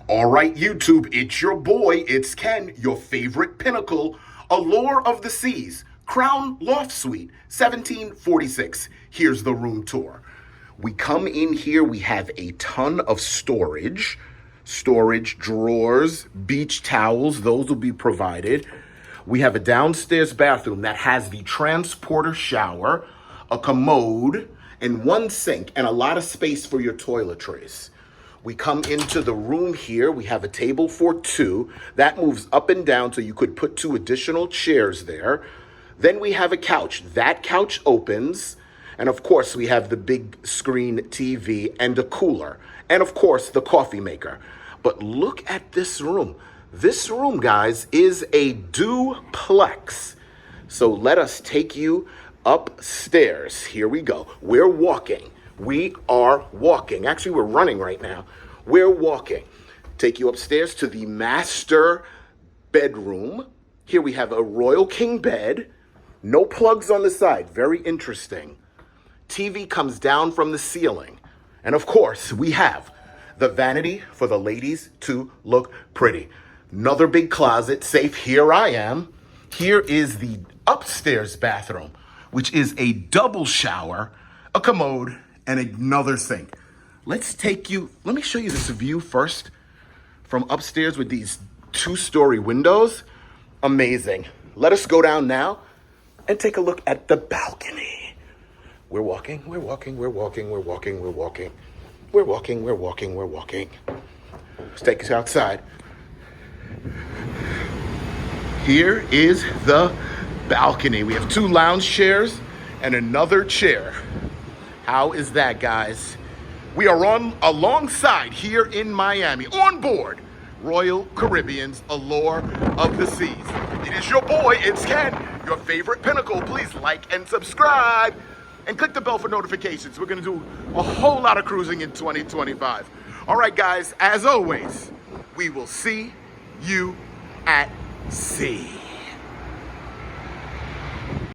All right, YouTube, it's your boy, it's Ken, your favorite pinnacle, Allure of the Seas, Crown Loft Suite, 1746. Here's the room tour. We come in here, we have a ton of storage, drawers, beach towels, those will be provided. We have a downstairs bathroom that has the transporter shower, a commode, and one sink, and a lot of space for your toiletries. We come into the room here. We have a table for two. That moves up and down so you could put two additional chairs there. Then we have a couch. That couch opens. And of course, we have the big screen TV and a cooler. And of course, the coffee maker. But look at this room. This room, guys, is a duplex. So let us take you upstairs. Here we go. We're walking. We are walking. Actually, we're running right now. We're walking. Take you upstairs to the master bedroom. Here we have a royal king bed. No plugs on the side. Very interesting. TV comes down from the ceiling. And of course, we have the vanity for the ladies to look pretty. Another big closet, safe. Here I am. Here is the upstairs bathroom, which is a double shower, a commode, and another sink. Let me show you this view first from upstairs with these 2-story windows. Amazing. Let us go down now and take a look at the balcony. We're walking, we're walking, we're walking, we're walking, we're walking. We're walking, we're walking, we're walking. Let's take us outside. Here is the balcony. We have 2 lounge chairs and another chair. How is that, guys? We are alongside here in Miami, on board Royal Caribbean's Allure of the Seas. It is your boy, it's Ken, your favorite pinnacle. Please like and subscribe and click the bell for notifications. We're gonna do a whole lot of cruising in 2025. All right, guys, as always, we will see you at sea.